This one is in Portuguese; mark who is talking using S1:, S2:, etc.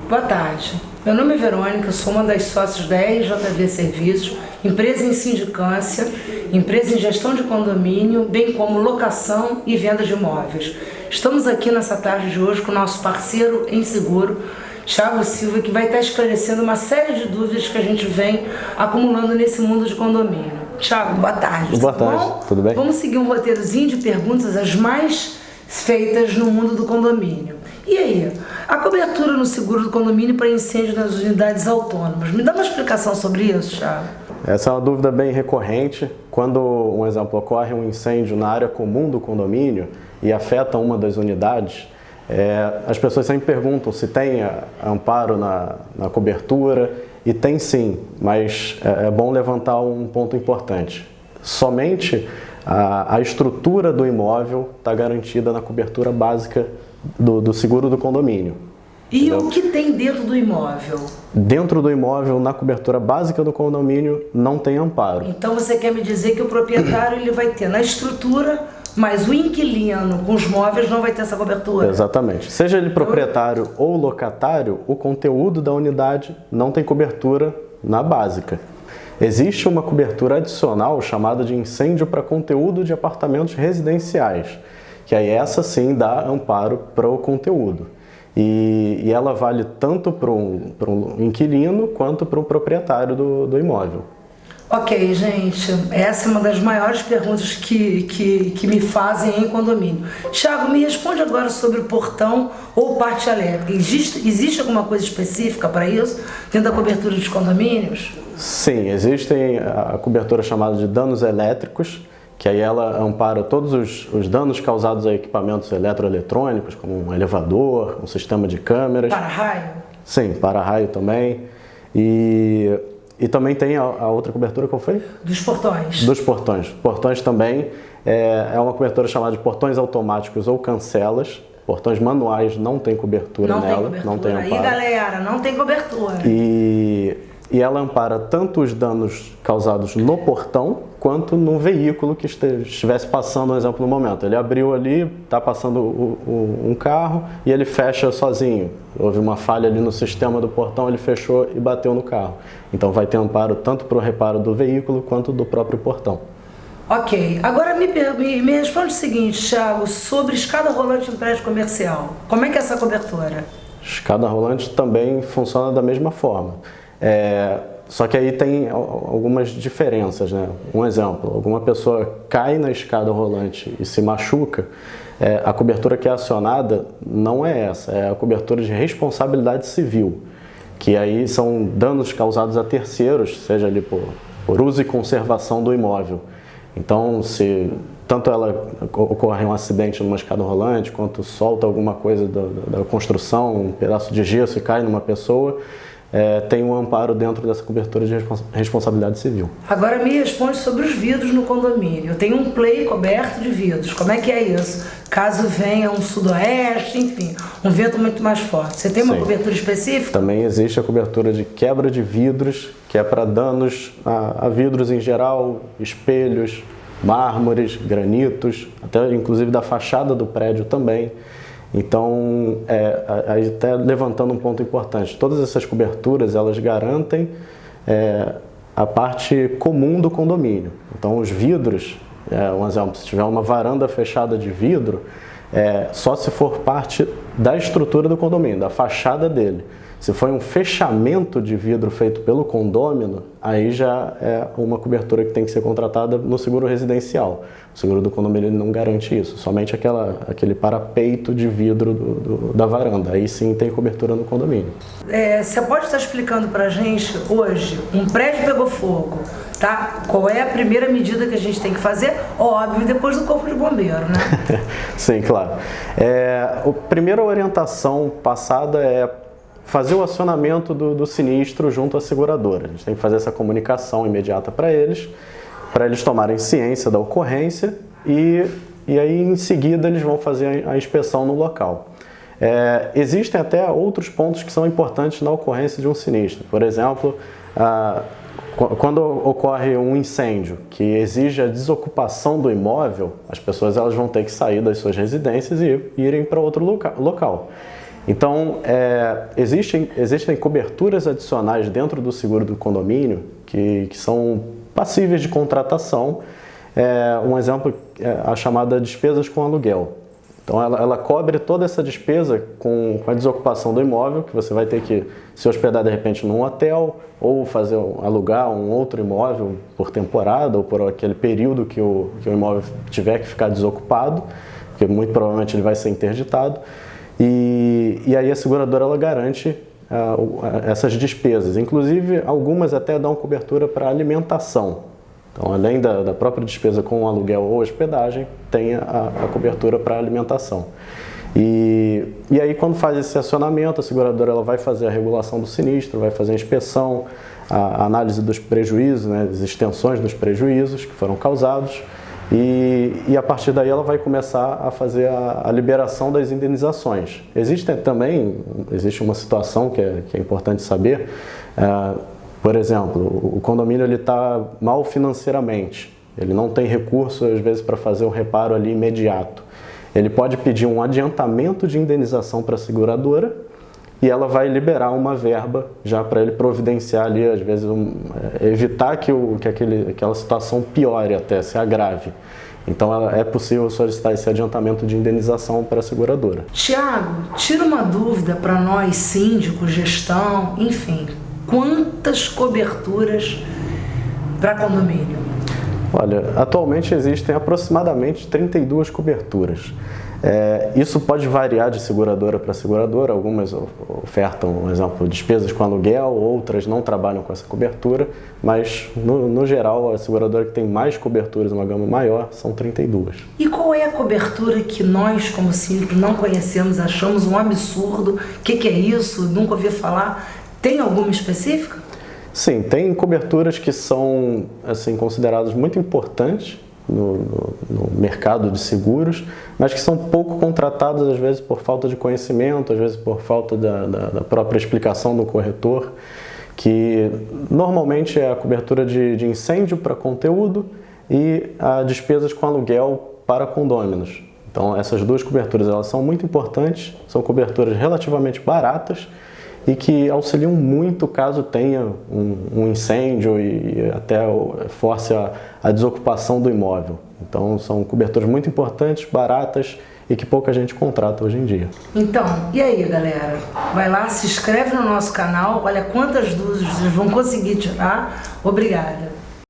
S1: Boa tarde. Meu nome é Verônica, sou uma das sócias da RJV Serviços, empresa em sindicância, empresa em gestão de condomínio, bem como locação e venda de imóveis. Estamos aqui nessa tarde de hoje com o nosso parceiro em seguro, Thiago Silva, que vai estar esclarecendo uma série de dúvidas que a gente vem acumulando nesse mundo de condomínio. Thiago, boa tarde.
S2: Boa tarde, tudo bem?
S1: Vamos seguir um roteirozinho de perguntas, as mais feitas no mundo do condomínio. E aí, a cobertura no seguro do condomínio para incêndio nas unidades autônomas. Me dá uma explicação sobre isso, Thiago?
S2: Essa é uma dúvida bem recorrente. Quando, um exemplo, ocorre um incêndio na área comum do condomínio e afeta uma das unidades, as pessoas sempre perguntam se tem amparo na cobertura, e tem sim, mas é bom levantar um ponto importante. Somente a estrutura do imóvel está garantida na cobertura básica do seguro do condomínio.
S1: E o que tem dentro do imóvel?
S2: Dentro do imóvel, na cobertura básica do condomínio, não tem amparo.
S1: Então você quer me dizer que o proprietário ele vai ter na estrutura, mas o inquilino com os móveis não vai ter essa cobertura?
S2: Exatamente. Seja ele proprietário ou locatário, o conteúdo da unidade não tem cobertura na básica. Existe uma cobertura adicional chamada de incêndio para conteúdo de apartamentos residenciais, que aí essa sim dá amparo para o conteúdo. E ela vale tanto para um inquilino quanto para o proprietário do imóvel.
S1: Ok, gente, essa é uma das maiores perguntas que me fazem em condomínio. Thiago, me responde agora sobre o portão ou parte elétrica. Existe alguma coisa específica para isso dentro da cobertura dos condomínios?
S2: Sim, existem a cobertura chamada de danos elétricos, que aí ela ampara todos os danos causados a equipamentos eletroeletrônicos, como um elevador, um sistema de câmeras.
S1: Para-raio?
S2: Sim, para-raio também. E também tem a outra cobertura, qual foi?
S1: Dos portões.
S2: Dos portões. Portões também é uma cobertura chamada de portões automáticos ou cancelas. Portões manuais não tem cobertura nela. Não tem amparo.
S1: Aí, galera, não tem cobertura.
S2: E ela ampara tanto os danos causados no portão, quanto no veículo que estivesse passando, por exemplo, no momento. Ele abriu ali, está passando um carro e ele fecha sozinho. Houve uma falha ali no sistema do portão, ele fechou e bateu no carro. Então vai ter amparo tanto para o reparo do veículo, quanto do próprio portão.
S1: Ok. Agora me responde o seguinte, Thiago, sobre escada rolante em prédio comercial. Como é que é essa cobertura?
S2: Escada rolante também funciona da mesma forma. Só que aí tem algumas diferenças, né? Um exemplo, alguma pessoa cai na escada rolante e se machuca, a cobertura que é acionada não é essa, é a cobertura de responsabilidade civil, que aí são danos causados a terceiros, seja ali por uso e conservação do imóvel. Então, se tanto ela ocorre um acidente numa escada rolante, quanto solta alguma coisa da construção, um pedaço de gesso e cai numa pessoa, tem um amparo dentro dessa cobertura de responsabilidade civil.
S1: Agora me responde sobre os vidros no condomínio. Eu tenho um play coberto de vidros. Como é que é isso? Caso venha um sudoeste, enfim, um vento muito mais forte. Você tem uma cobertura específica?
S2: Também existe a cobertura de quebra de vidros, que é para danos a vidros em geral, espelhos, mármores, granitos, até inclusive da fachada do prédio também. Então, até levantando um ponto importante, todas essas coberturas, elas garantem a parte comum do condomínio. Então, os vidros, um exemplo, se tiver uma varanda fechada de vidro, só se for parte da estrutura do condomínio, da fachada dele. Se for um fechamento de vidro feito pelo condômino, aí já é uma cobertura que tem que ser contratada no seguro residencial. O seguro do condomínio não garante isso, somente aquele parapeito de vidro da varanda. Aí sim tem cobertura no condomínio.
S1: Você pode estar explicando para a gente hoje, um prédio pegou fogo, tá? Qual é a primeira medida que a gente tem que fazer? Óbvio, depois do corpo de bombeiro, né?
S2: Sim, claro. A primeira orientação passada é fazer o acionamento do sinistro junto à seguradora. A gente tem que fazer essa comunicação imediata para eles tomarem ciência da ocorrência e aí em seguida eles vão fazer a inspeção no local. Existem até outros pontos que são importantes na ocorrência de um sinistro. Por exemplo, quando ocorre um incêndio que exige a desocupação do imóvel, as pessoas elas vão ter que sair das suas residências e irem para outro local. Então, existem coberturas adicionais dentro do seguro do condomínio que são passíveis de contratação. Um exemplo é a chamada despesas com aluguel. Então, ela cobre toda essa despesa com a desocupação do imóvel, que você vai ter que se hospedar de repente num hotel ou alugar um outro imóvel por temporada ou por aquele período que o imóvel tiver que ficar desocupado, porque muito provavelmente ele vai ser interditado. E aí a seguradora ela garante essas despesas. Inclusive, algumas até dão cobertura para alimentação. Então, além da própria despesa com aluguel ou hospedagem, tem a cobertura para alimentação. E aí, quando faz esse acionamento, a seguradora ela vai fazer a regulação do sinistro, vai fazer a inspeção, a análise dos prejuízos, né, as extensões dos prejuízos que foram causados, e a partir daí ela vai começar a fazer a liberação das indenizações. Existe uma situação que é importante saber. Por exemplo, o condomínio está mal financeiramente, ele não tem recurso às vezes para fazer um reparo ali imediato. Ele pode pedir um adiantamento de indenização para a seguradora e ela vai liberar uma verba já para ele providenciar ali, às vezes evitar que aquela situação piore até, se agrave. Então é possível solicitar esse adiantamento de indenização para a seguradora.
S1: Tiago, tira uma dúvida para nós, síndicos, gestão, enfim. Quantas coberturas para condomínio?
S2: Olha, atualmente existem aproximadamente 32 coberturas. Isso pode variar de seguradora para seguradora. Algumas ofertam, por exemplo, despesas com aluguel, outras não trabalham com essa cobertura, mas no geral a seguradora que tem mais coberturas, uma gama maior, são 32.
S1: E qual é a cobertura que nós, como síndicos, não conhecemos, achamos um absurdo? O que é isso? Nunca ouvi falar. Tem alguma específica?
S2: Sim, tem coberturas que são assim, consideradas muito importantes no mercado de seguros, mas que são pouco contratadas, às vezes por falta de conhecimento, às vezes por falta da própria explicação do corretor, que normalmente é a cobertura de incêndio para conteúdo e a despesas com aluguel para condôminos. Então, essas duas coberturas elas são muito importantes, são coberturas relativamente baratas, e que auxiliam muito caso tenha um incêndio e até force a desocupação do imóvel. Então, são coberturas muito importantes, baratas e que pouca gente contrata hoje em dia.
S1: Então, e aí, galera? Vai lá, se inscreve no nosso canal, olha quantas dúvidas vocês vão conseguir tirar. Obrigada!